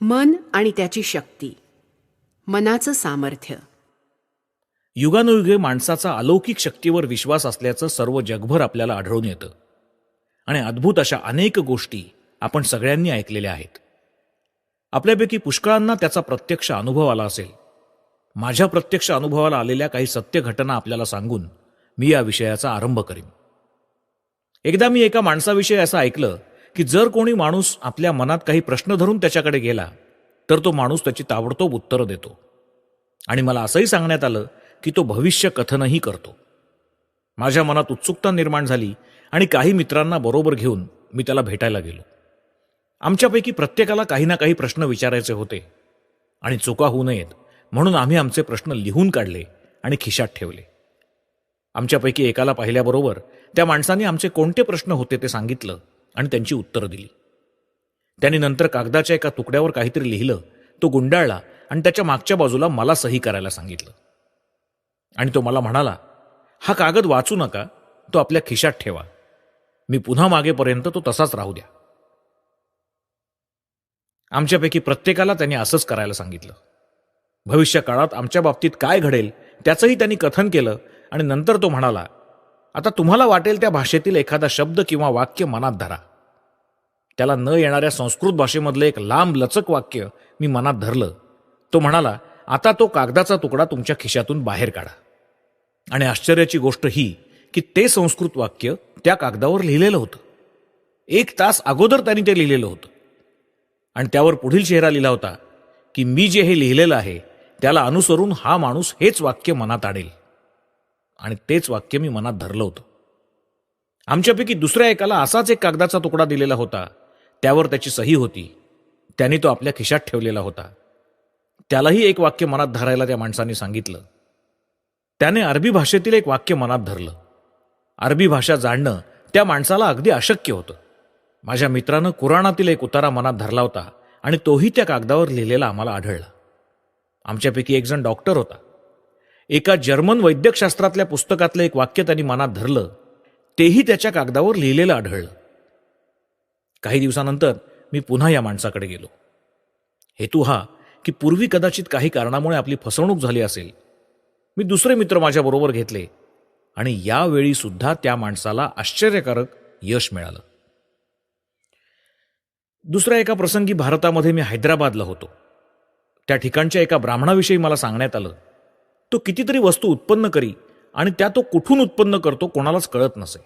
मन आणि त्याची शक्ती, मनाचं सामर्थ्य. युगानुयुगे माणसाचा अलौकिक शक्तीवर विश्वास असल्याचं सर्व जगभर आपल्याला आढळून येतं आणि अद्भुत अशा अनेक गोष्टी आपण सगळ्यांनी ऐकलेल्या आहेत. आपल्यापैकी पुष्कळांना त्याचा प्रत्यक्ष अनुभव आला असेल. माझ्या प्रत्यक्ष अनुभवाला आलेल्या काही सत्य घटना आपल्याला सांगून मी या विषयाचा आरंभ करीन. एकदा मी एका माणसाविषयी असं ऐकलं की जर कोणी माणूस आपल्या मनात काही प्रश्न धरून त्याच्याकडे गेला तर तो माणूस त्याची ताबडतोब उत्तरं देतो. आणि मला असंही सांगण्यात आलं की तो भविष्य कथनही करतो. माझ्या मनात उत्सुकता निर्माण झाली आणि काही मित्रांना बरोबर घेऊन मी त्याला भेटायला गेलो. आमच्यापैकी प्रत्येकाला काही ना काही प्रश्न विचारायचे होते आणि चुका होऊ नयेत म्हणून आम्ही आमचे प्रश्न लिहून काढले आणि खिशात ठेवले. आमच्यापैकी एकाला पाहिल्याबरोबर त्या माणसाने आमचे कोणते प्रश्न होते ते सांगितलं आणि त्यांची उत्तरं दिली. त्याने नंतर कागदाच्या एका तुकड्यावर काहीतरी लिहिलं, तो गुंडाळला आणि त्याच्या मागच्या बाजूला मला सही करायला सांगितलं. आणि तो मला म्हणाला, हा कागद वाचू नका, तो आपल्या खिशात ठेवा. मी पुन्हा मागेपर्यंत तो तसाच राहू द्या. आमच्यापैकी प्रत्येकाला त्याने असंच करायला सांगितलं. भविष्य काळात आमच्या बाबतीत काय घडेल त्याचंही त्यांनी कथन केलं आणि नंतर तो म्हणाला, आता तुम्हाला वाटेल त्या भाषेतील एखादा शब्द किंवा वाक्य मनात धरा. त्याला न येणाऱ्या संस्कृत भाषेमधलं एक लांब लचक वाक्य मी मनात धरलं. तो म्हणाला, आता तो कागदाचा तुकडा तुमच्या खिशातून बाहेर काढा. आणि आश्चर्याची गोष्ट ही की ते संस्कृत वाक्य त्या कागदावर लिहिलेलं होतं. 1 तास अगोदर त्यांनी ते लिहिलेलं होतं आणि त्यावर पुढील शेरा लिहिला होता की मी जे हे लिहिलेलं आहे त्याला अनुसरून हा माणूस हेच वाक्य मनात आणेल. आणि तेच वाक्य मी मनात धरलं होतं. आमच्यापैकी दुसऱ्या एकाला असाच एक कागदाचा तुकडा दिलेला होता. त्यावर त्याची सही होती. त्याने तो आपल्या खिशात ठेवलेला होता. त्यालाही एक वाक्य मनात धरायला त्या माणसाने सांगितलं. त्याने अरबी भाषेतील एक वाक्य मनात धरलं. अरबी भाषा जाणणं त्या माणसाला अगदी अशक्य होतं. माझ्या मित्रानं कुराणातील एक उतारा मनात धरला होता आणि तोही त्या कागदावर लिहिलेला आम्हाला आढळला. आमच्यापैकी एक जण डॉक्टर होता. एका जर्मन वैद्यकशास्त्रातल्या पुस्तकातलं एक वाक्य त्यांनी मनात धरलं, तेही त्याच्या कागदावर लिहिलेलं आढळलं. काही दिवसानंतर मी पुन्हा या माणसाकडे गेलो. हेतू हा की पूर्वी कदाचित काही कारणामुळे आपली फसवणूक झाली असेल. मी दुसरे मित्र माझ्याबरोबर घेतले आणि यावेळी सुद्धा त्या माणसाला आश्चर्यकारक यश मिळालं. दुसऱ्या एका प्रसंगी भारतामध्ये मी हैदराबादला होतो. त्या ठिकाणच्या एका ब्राह्मणाविषयी मला सांगण्यात आलं. तो कितीतरी वस्तू उत्पन्न करी आणि त्या तो कुठून उत्पन्न करतो कोणालाच कळत नसे.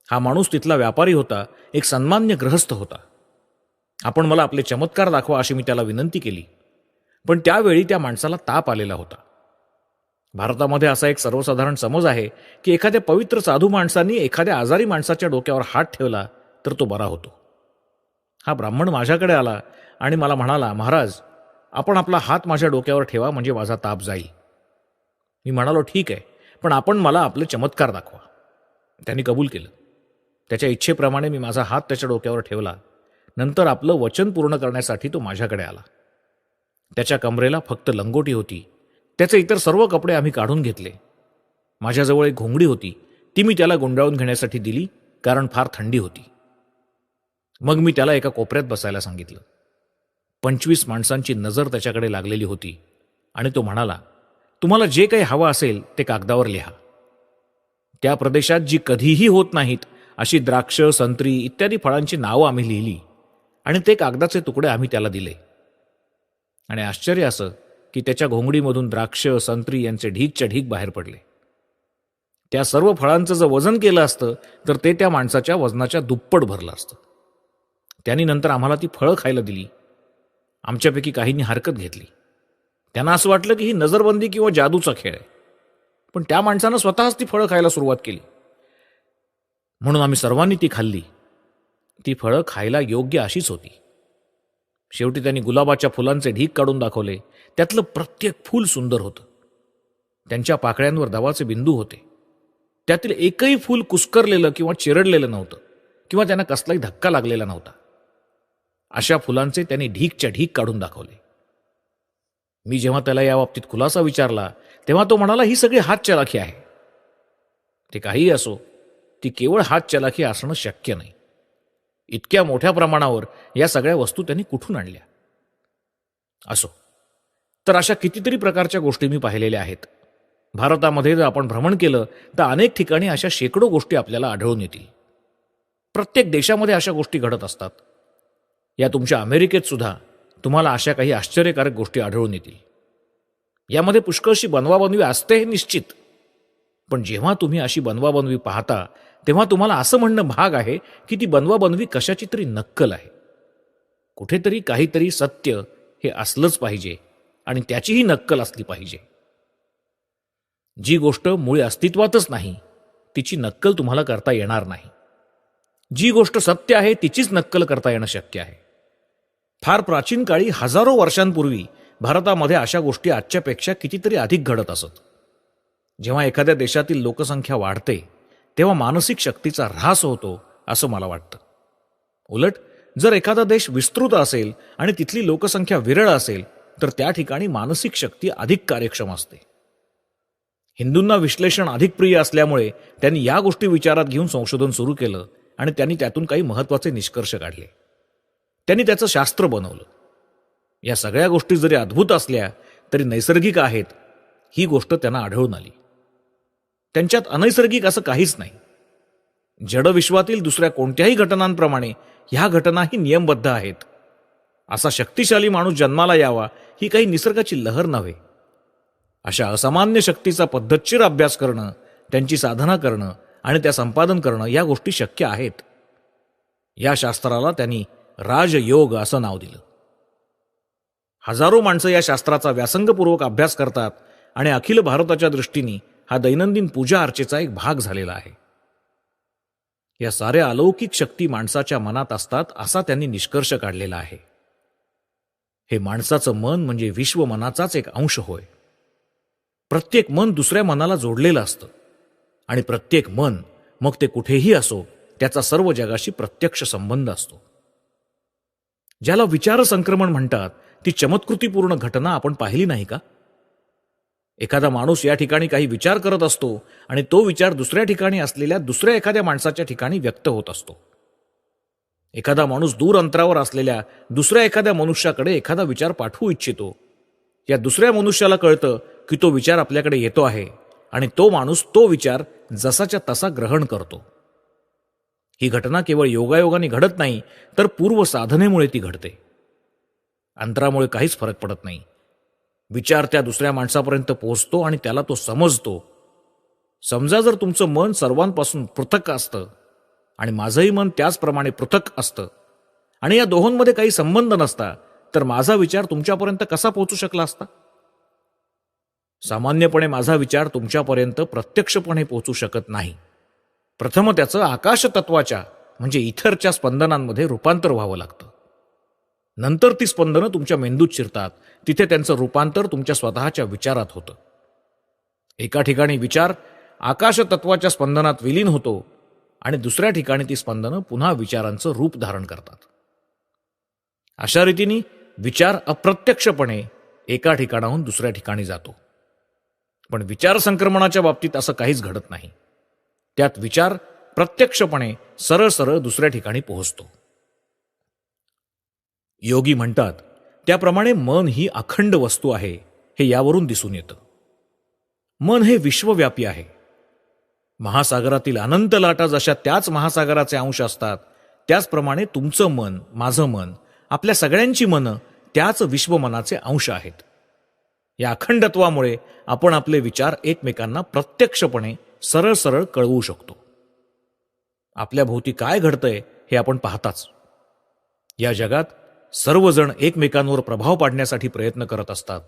हा माणूस तिथला व्यापारी होता, एक सन्मान्य गृहस्थ होता. आपण मला आपले चमत्कार दाखवा अशी मी त्याला विनंती केली, पण त्यावेळी त्या माणसाला ताप आलेला होता. भारतामध्ये असा एक सर्वसाधारण समज आहे की एखाद्या पवित्र साधू माणसांनी एखाद्या आजारी माणसाच्या डोक्यावर हात ठेवला तर तो बरा होतो. हा ब्राह्मण माझ्याकडे आला आणि मला म्हणाला, महाराज, आपण आपला हात माझ्या डोक्यावर ठेवा म्हणजे माझा ताप जाईल. मी म्हणालो, ठीक आहे, पण आपण मला आपले चमत्कार दाखवा. त्यांनी कबूल केलं. त्याच्या इच्छेप्रमाणे मी माझा हात त्याच्या डोक्यावर ठेवला. नंतर आपलं वचन पूर्ण करण्यासाठी तो माझ्याकडे आला. त्याच्या कमरेला फक्त लंगोटी होती. त्याचे इतर सर्व कपडे आम्ही काढून घेतले. माझ्याजवळ एक घोंगडी होती, ती मी त्याला गुंडाळून घेण्यासाठी दिली, कारण फार थंडी होती. मग मी त्याला एका कोपऱ्यात बसायला सांगितलं. 25 माणसांची नजर त्याच्याकडे लागलेली होती आणि तो म्हणाला, तुम्हाला जे काही हवं असेल ते कागदावर लिहा. त्या प्रदेशात जी कधीही होत नाहीत अशी द्राक्ष, संत्री इत्यादी फळांची नावं आम्ही लिहिली आणि ते कागदाचे तुकडे आम्ही त्याला दिले. आणि आश्चर्य असं की त्याच्या घोंगडीमधून द्राक्ष, संत्री यांचे ढीगच्या ढीग बाहेर पडले. त्या सर्व फळांचं जर वजन केलं असतं तर ते त्या माणसाच्या वजनाच्या दुप्पट भरलं असतं. त्यांनी नंतर आम्हाला ती फळं खायला दिली. आमच्यापैकी काहींनी हरकत घेतली. त्यांना असं वाटलं की ही नजरबंदी किंवा जादूचा खेळ आहे. पण त्या माणसानं स्वतःच ती फळं खायला सुरुवात केली. म्हणून आम्ही सर्वांनी ती खाल्ली. ती फळं खायला योग्य अशीच होती. शेवटी त्यांनी गुलाबाच्या फुलांचे ढीग काढून दाखवले. त्यातलं प्रत्येक फूल सुंदर होतं. त्यांच्या पाकळ्यांवर दवाचे बिंदू होते. त्यातील एकही फूल कुस्करलेलं किंवा चिरडलेलं नव्हतं किंवा त्यांना कसलाही धक्का लागलेला नव्हता. अशा फुलांचे त्यांनी ढीगच्या ढीग काढून दाखवले. मी जेव्हा त्याला याबाबतीत खुलासा विचारला तेव्हा तो म्हणाला, ही सगळी हातचलाखी आहे. ते काहीही असो, ती केवळ हातचलाखी असणं शक्य नाही. इतक्या मोठ्या प्रमाणावर या सगळ्या वस्तू त्यांनी कुठून आणल्या? असो, तर अशा कितीतरी प्रकारच्या गोष्टी मी पाहिलेल्या आहेत. भारतामध्ये जर आपण भ्रमण केलं तर अनेक ठिकाणी अशा शेकडो गोष्टी आपल्याला आढळून येतील. प्रत्येक देशामध्ये अशा गोष्टी घडत असतात. या तुमच्या अमेरिकेत सुद्धा तुम्हाला अशा काही आश्चर्यकारक गोष्टी आढळून येतील. यामध्ये पुष्कळशी बनवाबनवी असते हे निश्चित, पण जेव्हा तुम्ही अशी बनवाबनवी पाहता तेव्हा तुम्हाला असं म्हणणं भाग आहे की ती बनवाबनवी कशाची तरी नक्कल आहे. कुठेतरी काहीतरी सत्य हे असलंच पाहिजे आणि त्याचीही नक्कल असली पाहिजे. जी गोष्ट मुळी अस्तित्वातच नाही तिची नक्कल तुम्हाला करता येणार नाही. जी गोष्ट सत्य आहे तिचीच नक्कल करता येणं शक्य आहे. फार प्राचीन काळी हजारो वर्षांपूर्वी भारतामध्ये अशा गोष्टी आजच्यापेक्षा कितीतरी अधिक घडत असत. जेव्हा एखाद्या देशातील लोकसंख्या वाढते तेव्हा मानसिक शक्तीचा ऱ्हास होतो असं मला वाटतं. उलट जर एखादा देश विस्तृत असेल आणि तिथली लोकसंख्या विरळ असेल तर त्या ठिकाणी मानसिक शक्ती अधिक कार्यक्षम असते. हिंदूंना विश्लेषण अधिक प्रिय असल्यामुळे त्यांनी या गोष्टी विचारात घेऊन संशोधन सुरू केलं आणि त्यांनी त्यातून काही महत्त्वाचे निष्कर्ष काढले. त्यांनी त्याचं शास्त्र बनवलं. या सगळ्या गोष्टी जरी अद्भुत असल्या तरी नैसर्गिक आहेत ही गोष्ट त्यांना आढळून आली. त्यांच्यात अनैसर्गिक असं काहीच नाही. जडविश्वातील दुसऱ्या कोणत्याही घटनांप्रमाणे ह्या घटनाही नियमबद्ध आहेत. असा शक्तिशाली माणूस जन्माला यावा ही काही निसर्गाची लहर नव्हे. अशा असामान्य शक्तीचा पद्धतशीर अभ्यास करणं, त्यांची साधना करणं आणि त्या संपादन करणं या गोष्टी शक्य आहेत. या शास्त्राला त्यांनी राजयोग असं नाव दिलं. हजारो माणसं या शास्त्राचा व्यासंगपूर्वक अभ्यास करतात आणि अखिल भारताच्या दृष्टीने हा दैनंदिन पूजा अर्चेचा एक भाग झालेला आहे. या साऱ्या अलौकिक शक्ती माणसाच्या मनात असतात असा त्यांनी निष्कर्ष काढलेला आहे. हे माणसाचं मन म्हणजे विश्व मनाचाच एक अंश होय. प्रत्येक मन दुसऱ्या मनाला जोडलेलं असतं आणि प्रत्येक मन, मग ते कुठेही असो, त्याचा सर्व जगाशी प्रत्यक्ष संबंध असतो. ज्याला विचार संक्रमण म्हणतात ती चमत्कृतीपूर्ण घटना आपण पाहिली नाही का? एखादा माणूस या ठिकाणी काही विचार करत असतो आणि तो विचार दुसऱ्या ठिकाणी असलेल्या दुसऱ्या एखाद्या माणसाच्या ठिकाणी व्यक्त होत असतो. एखादा माणूस दूर अंतरावर असलेल्या दुसऱ्या एखाद्या मनुष्याकडे एखादा विचार पाठवू इच्छितो. या दुसऱ्या मनुष्याला कळतं की तो विचार आपल्याकडे येतो आहे आणि तो माणूस तो विचार जसाच्या तसा ग्रहण करतो. ही घटना केवळ योगायोगाने घडत नाही तर पूर्व साधनेमुळे ती घडते. अंतरामुळे काहीच फरक पडत नाही. विचार त्या दुसऱ्या माणसापर्यंत पोहोचतो आणि त्याला तो समजतो. समजा जर तुमचं मन सर्वांपासून पृथक असतं आणि माझंही मन त्याचप्रमाणे पृथक असतं आणि या दोहोंमध्ये काही संबंध नसता तर माझा विचार तुमच्यापर्यंत कसा पोहोचू शकला असता? सामान्यपणे माझा विचार तुमच्यापर्यंत प्रत्यक्षपणे पोहोचू शकत नाही. प्रथम त्याचं आकाश तत्वाच्या म्हणजे इथरच्या स्पंदनांमध्ये रूपांतर व्हावं लागतं. नंतर ती स्पंदनं तुमच्या मेंदूत शिरतात. तिथे त्यांचं रूपांतर तुमच्या स्वतःच्या विचारात होतं. एका ठिकाणी विचार आकाश तत्वाच्या स्पंदनात विलीन होतो आणि दुसऱ्या ठिकाणी ती स्पंदनं पुन्हा विचारांचं रूप धारण करतात. अशा रीतीने विचार अप्रत्यक्षपणे एका ठिकाणाहून दुसऱ्या ठिकाणी जातो. पण विचार संक्रमणाच्या बाबतीत असं काहीच घडत नाही. त्यात विचार प्रत्यक्षपणे सरळ सरळ दुसऱ्या ठिकाणी पोहोचतो. योगी म्हणतात त्याप्रमाणे मन ही अखंड वस्तू आहे हे यावरून दिसून येतं. मन हे विश्वव्यापी आहे. महासागरातील अनंत लाटा जशा त्याच महासागराचे अंश असतात त्याचप्रमाणे तुमचं मन, माझं मन, आपल्या सगळ्यांची मनं त्याच विश्वमनाचे अंश आहेत. या अखंडत्वामुळे आपण आपले विचार एकमेकांना प्रत्यक्षपणे सरळ सरळ कळवू शकतो. आपल्या भोवती काय घडतंय हे आपण पाहताच. या जगात सर्वजण एकमेकांवर प्रभाव पाडण्यासाठी प्रयत्न करत असतात.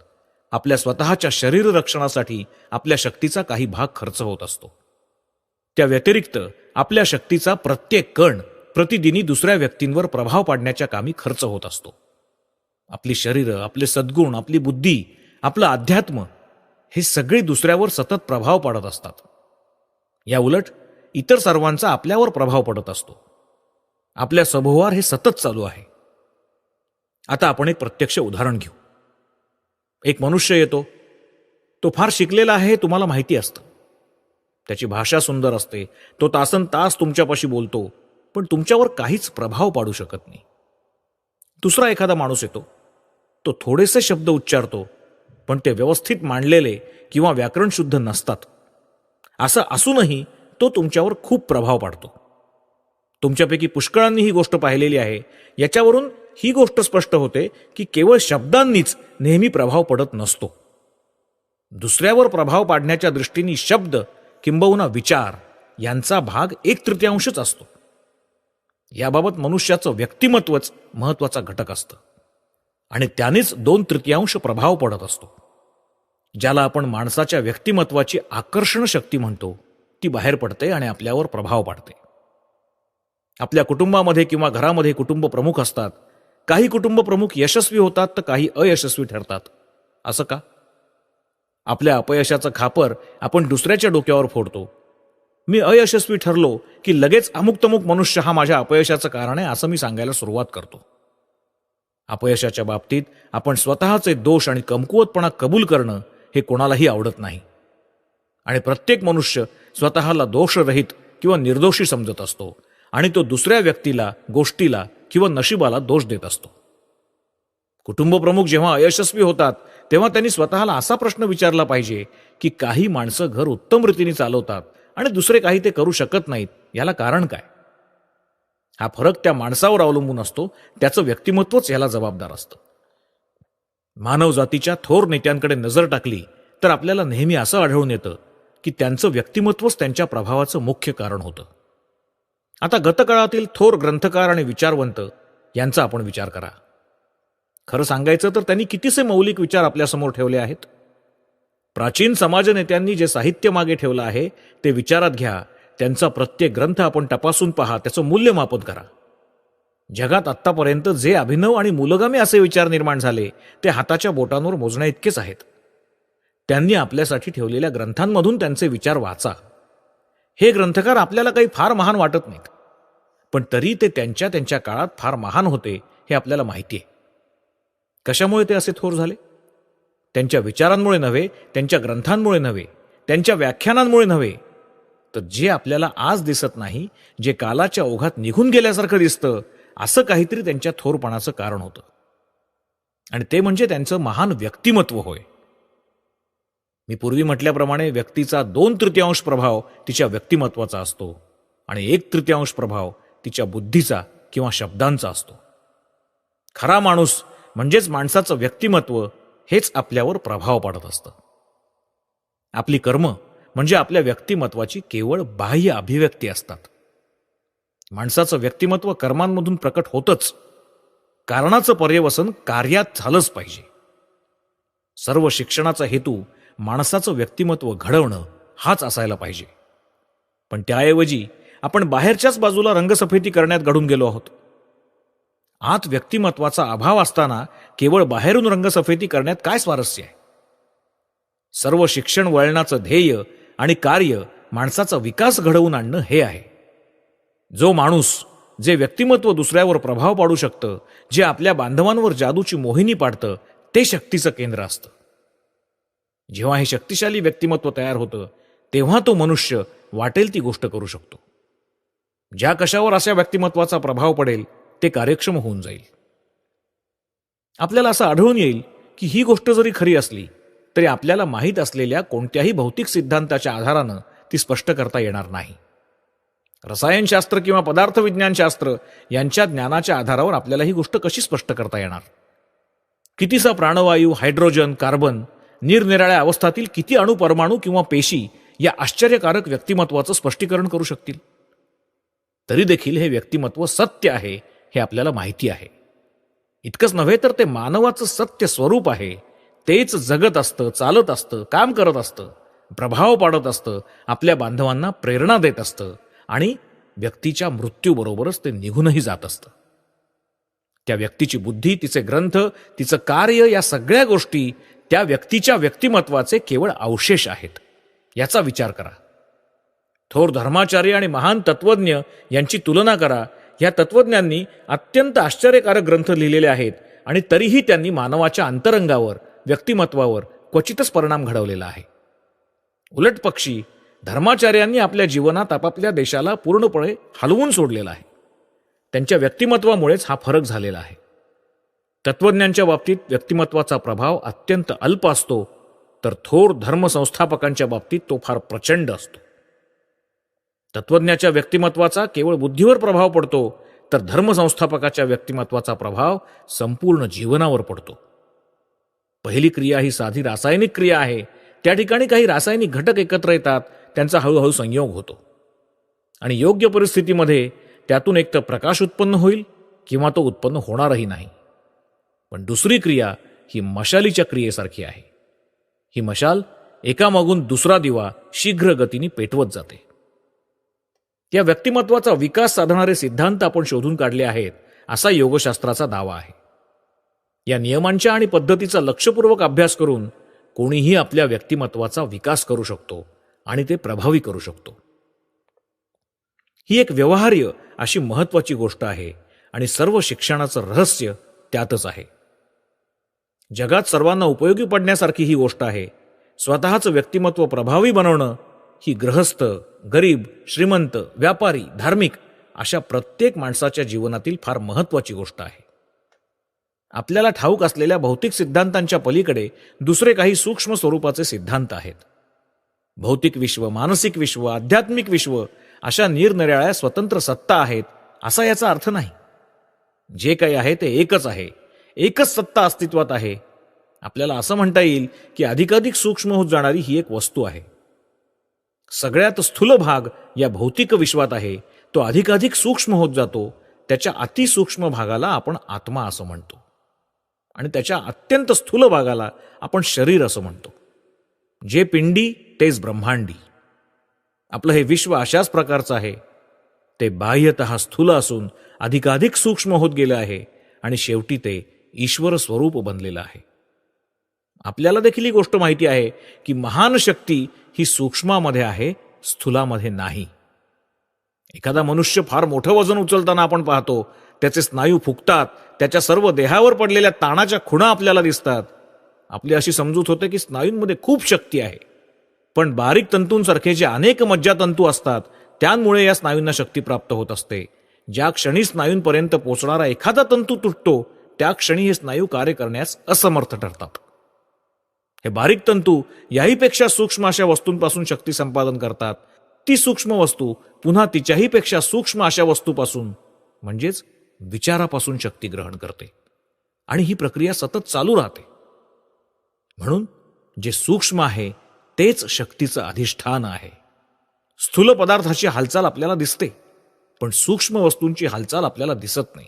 आपल्या स्वतःच्या शरीर रक्षणासाठी आपल्या शक्तीचा काही भाग खर्च होत असतो. त्या व्यतिरिक्त आपल्या शक्तीचा प्रत्येक कण प्रतिदिनी दुसऱ्या व्यक्तींवर प्रभाव पाडण्याच्या कामी खर्च होत असतो. आपली शरीरं, आपले सद्गुण, आपली बुद्धी, आपलं अध्यात्म हे सगळे दुसऱ्यावर सतत प्रभाव पाडत असतात. या उलट इतर सर्वांचा आपल्यावर प्रभाव पडत असतो. आपल्या सभोवार हे सतत चालू आहे. आता आपण एक प्रत्यक्ष उदाहरण घेऊ. एक मनुष्य येतो. तो फार शिकलेला आहे हे तुम्हाला माहिती असतं. त्याची भाषा सुंदर असते. तो तासन तास तुमच्यापाशी बोलतो, पण तुमच्यावर काहीच प्रभाव पाडू शकत नाही. दुसरा एखादा माणूस येतो. तो थोडेसे शब्द उच्चारतो, पण ते व्यवस्थित मांडलेले किंवा व्याकरणशुद्ध नसतात. असं असूनही तो तुमच्यावर खूप प्रभाव पाडतो. तुमच्यापैकी पुष्कळांनी ही गोष्ट पाहिलेली आहे. याच्यावरून ही गोष्ट स्पष्ट होते की केवळ शब्दांनीच नेहमी प्रभाव पडत नसतो. दुसऱ्यावर प्रभाव पाडण्याच्या दृष्टीने शब्द किंबहुना विचार यांचा भाग 1/3 असतो. याबाबत मनुष्याचं व्यक्तिमत्वच महत्वाचा घटक असतं आणि त्यानेच 2/3 प्रभाव पडत असतो. ज्याला आपण माणसाच्या व्यक्तिमत्वाची आकर्षण शक्ती म्हणतो, ती बाहेर पडते आणि आपल्यावर प्रभाव पाडते. आपल्या कुटुंबामध्ये किंवा घरामध्ये कुटुंब प्रमुख असतात. काही कुटुंब प्रमुख यशस्वी होतात तर काही अयशस्वी ठरतात. असं का? आपल्या अपयशाचं खापर आपण दुसऱ्याच्या डोक्यावर फोडतो. मी अयशस्वी ठरलो की लगेच अमुक तमुक मनुष्य हा माझ्या अपयशाचं कारण आहे असं मी सांगायला सुरुवात करतो. अपयशाच्या बाबतीत आपण स्वतःचे दोष आणि कमकुवतपणा कबूल करणं हे कोणालाही आवडत नाही आणि प्रत्येक मनुष्य स्वतःला दोषरहित किंवा निर्दोषी समजत असतो आणि तो दुसऱ्या व्यक्तीला, गोष्टीला किंवा नशिबाला दोष देत असतो. कुटुंब प्रमुख जेव्हा अयशस्वी होतात तेव्हा त्यांनी स्वतःला असा प्रश्न विचारला पाहिजे की काही माणसं घर उत्तम रीतीने चालवतात आणि दुसरे काही ते करू शकत नाहीत, याला कारण काय? हा फरक त्या माणसावर अवलंबून असतो. त्याचं व्यक्तिमत्वच याला जबाबदार असतं. मानव जातीच्या थोर नेत्यांकडे नजर टाकली तर आपल्याला नेहमी असं आढळून येतं की त्यांचं व्यक्तिमत्वच त्यांच्या प्रभावाचं मुख्य कारण होतं. आता गतकाळातील थोर ग्रंथकार आणि विचारवंत यांचा आपण विचार करा. खरं सांगायचं तर त्यांनी कितीसे मौलिक विचार आपल्यासमोर ठेवले आहेत. प्राचीन समाजनेत्यांनी जे साहित्य मागे ठेवलं आहे ते विचारात घ्या. त्यांचा प्रत्येक ग्रंथ आपण तपासून पहा, त्याचं मूल्यमापन करा. जगात आत्तापर्यंत जे अभिनव आणि मूलगामी असे विचार निर्माण झाले ते हाताच्या बोटांवर मोजण्या इतकेच आहेत. त्यांनी आपल्यासाठी ठेवलेल्या ग्रंथांमधून त्यांचे विचार वाचा. हे ग्रंथकार आपल्याला काही फार महान वाटत नाहीत, पण तरी ते त्यांच्या त्यांच्या काळात फार महान होते हे आपल्याला माहिती आहे. कशामुळे ते असे थोर झाले? त्यांच्या विचारांमुळे नव्हे, त्यांच्या ग्रंथांमुळे नव्हे, त्यांच्या व्याख्यानांमुळे नव्हे, तर जे आपल्याला आज दिसत नाही, जे कालाच्या ओघात निघून गेल्यासारखं दिसतं, असं काहीतरी त्यांच्या थोरपणाचं कारण होतं. आणि ते म्हणजे त्यांचं महान व्यक्तिमत्व होय. मी पूर्वी म्हटल्याप्रमाणे व्यक्तीचा 2/3 प्रभाव तिच्या व्यक्तिमत्वाचा असतो आणि 1/3 प्रभाव तिच्या बुद्धीचा किंवा शब्दांचा असतो. खरा माणूस म्हणजेच माणसाचं व्यक्तिमत्व हेच आपल्यावर प्रभाव पाडत असतं. आपली कर्म म्हणजे आपल्या व्यक्तिमत्वाची केवळ बाह्य अभिव्यक्ती असतात. माणसाचं व्यक्तिमत्व कर्मांमधून प्रकट होतच. कारणाचं पर्यवसन कार्यात झालंच पाहिजे. सर्व शिक्षणाचा हेतू माणसाचं व्यक्तिमत्व घडवणं हाच असायला पाहिजे. पण त्याऐवजी आपण बाहेरच्याच बाजूला रंगसफेदी करण्यात घडून गेलो आहोत. आत व्यक्तिमत्वाचा अभाव असताना केवळ बाहेरून रंगसफेदी करण्यात काय स्वारस्य आहे? सर्व शिक्षण वळणाचं ध्येय आणि कार्य माणसाचा विकास घडवून आणणं हे आहे. जो माणूस, जे व्यक्तिमत्व दुसऱ्यावर प्रभाव पाडू शकतं, जे आपल्या बांधवांवर जादूची मोहिनी पाडतं, ते शक्तीचं केंद्र असतं. जेव्हा हे शक्तिशाली व्यक्तिमत्व तयार होतं तेव्हा तो मनुष्य वाटेल ती गोष्ट करू शकतो. ज्या कशावर अशा व्यक्तिमत्वाचा प्रभाव पडेल ते कार्यक्षम होऊन जाईल. आपल्याला असं आढळून येईल की ही गोष्ट जरी खरी असली तरी आपल्याला माहीत असलेल्या कोणत्याही भौतिक सिद्धांताच्या आधारानं ती स्पष्ट करता येणार नाही. रसायनशास्त्र किंवा पदार्थविज्ञानशास्त्र यांच्या ज्ञानाच्या आधारावर आपल्याला ही गोष्ट कशी स्पष्ट करता येणार? कितीसा प्राणवायू, हायड्रोजन, कार्बन, निरनिराळ्या अवस्थातील किती अणु, परमाणू किंवा पेशी या आश्चर्यकारक व्यक्तिमत्वाचं स्पष्टीकरण करू शकतील? तरी देखील हे व्यक्तिमत्व सत्य आहे हे आपल्याला माहिती आहे. इतकंच नव्हे तर ते मानवाचं सत्य स्वरूप आहे. तेच जगत असतं, चालत असतं, काम करत असतं, प्रभाव पाडत असतं, आपल्या बांधवांना प्रेरणा देत असतं आणि व्यक्तीच्या मृत्यूबरोबरच ते निघूनही जात असतं. त्या व्यक्तीची बुद्धी, तिचे ग्रंथ, तिचं कार्य या सगळ्या गोष्टी त्या व्यक्तीच्या व्यक्तिमत्वाचे केवळ अवशेष आहेत. याचा विचार करा. थोर धर्माचार्य आणि महान तत्वज्ञ यांची तुलना करा. या तत्वज्ञांनी अत्यंत आश्चर्यकारक ग्रंथ लिहिलेले आहेत आणि तरीही त्यांनी मानवाच्या अंतरंगावर, व्यक्तिमत्वावर क्वचितच परिणाम घडवलेला आहे. उलट पक्षी धर्माचार्यांनी आपल्या जीवनात आपापल्या देशाला पूर्णपणे हलवून सोडलेला आहे. त्यांच्या व्यक्तिमत्वामुळेच हा फरक झालेला आहे. तत्वज्ञांच्या बाबतीत व्यक्तिमत्वाचा प्रभाव अत्यंत अल्प असतो, तर थोर धर्मसंस्थापकांच्या बाबतीत तो फार प्रचंड असतो. तत्वज्ञाच्या व्यक्तिमत्वाचा केवळ बुद्धीवर प्रभाव पडतो, तर धर्मसंस्थापकाच्या व्यक्तिमत्वाचा प्रभाव संपूर्ण जीवनावर पडतो. पहिली क्रिया ही साधी रासायनिक क्रिया आहे. त्या ठिकाणी काही रासायनिक घटक एकत्र येतात, त्यांचा हळूहळू संयोग होतो आणि योग्य परिस्थितीमध्ये त्यातून एक तर प्रकाश उत्पन्न होईल किंवा तो उत्पन्न होणारही नाही. पण दुसरी क्रिया ही मशालीच्या क्रियेसारखी आहे. ही मशाल एकामागून दुसरा दिवा शीघ्र गतीने पेटवत जाते. या व्यक्तिमत्वाचा विकास साधणारे सिद्धांत आपण शोधून काढले आहेत, असा योगशास्त्राचा दावा आहे. या नियमांच्या आणि पद्धतीचा लक्षपूर्वक अभ्यास करून कोणीही आपल्या व्यक्तिमत्वाचा विकास करू शकतो आणि ते प्रभावी करू शकतो. ही एक व्यवहार्य अशी महत्वाची गोष्ट आहे आणि सर्व शिक्षणाचं रहस्य त्यातच आहे. जगात सर्वांना उपयोगी पडण्यासारखी ही गोष्ट आहे. स्वतःचं व्यक्तिमत्व प्रभावी बनवणं ही गृहस्थ, गरीब, श्रीमंत, व्यापारी, धार्मिक अशा प्रत्येक माणसाच्या जीवनातील फार महत्वाची गोष्ट आहे. आपल्याला ठाऊक असलेल्या भौतिक सिद्धांतांच्या पलीकडे दुसरे काही सूक्ष्म स्वरूपाचे सिद्धांत आहेत. भौतिक विश्व, मानसिक विश्व, आध्यात्मिक विश्व अशा निरनिराळ्या स्वतंत्र सत्ता आहेत असा याचा अर्थ नाही. जे काही आहे ते एकच आहे. एकच सत्ता अस्तित्वात आहे. आपल्याला असं म्हणता येईल की अधिकाधिक सूक्ष्म होत जाणारी ही एक वस्तू आहे. सगळ्यात स्थूल भाग या भौतिक विश्वात आहे. तो अधिकाधिक सूक्ष्म होत जातो. त्याच्या अतिसूक्ष्म भागाला आपण आत्मा असं म्हणतो आणि त्याच्या अत्यंत स्थूल भागाला आपण शरीर असं म्हणतो. जे पिंडी तेच ब्रह्मांडी. आपलं हे विश्व अशाच प्रकारचं आहे. ते बाह्यतः स्थूल असून अधिकाधिक सूक्ष्म होत गेलं आहे आणि शेवटी ते ईश्वर स्वरूप बनलेलं आहे. आपल्याला देखील ही गोष्ट माहिती आहे की महान शक्ती ही सूक्ष्मामध्ये आहे, स्थूलामध्ये नाही. एखादा मनुष्य फार मोठं वजन उचलताना आपण पाहतो. त्याचे स्नायू फुगतात. त्याच्या सर्व देहावर पडलेल्या ताणाच्या खुणा आपल्याला दिसतात. आपली अशी समजूत होते की स्नायूंमध्ये खूप शक्ती आहे. पण बारीक तंतूंसारखे जे अनेक मज्जातंतू असतात त्यांमुळे या स्नायूंना शक्ती प्राप्त होत असते. ज्या क्षणी स्नायूंपर्यंत पोहोचणारा एखादा तंतू तुटतो त्या क्षणी हे स्नायू कार्य करण्यास असमर्थ ठरतात. हे बारीक तंतू याहीपेक्षा सूक्ष्म अशा वस्तूंपासून शक्ती संपादन करतात. ती सूक्ष्म वस्तू पुन्हा तिच्याही पेक्षा सूक्ष्म अशा वस्तूपासून म्हणजेच विचारापासून शक्ती ग्रहण करते आणि ही प्रक्रिया सतत चालू राहते. म्हणून जे सूक्ष्म आहे तेच शक्तीचं अधिष्ठान आहे. स्थूल पदार्थाची हालचाल आपल्याला दिसते, पण सूक्ष्म वस्तूंची हालचाल आपल्याला दिसत नाही.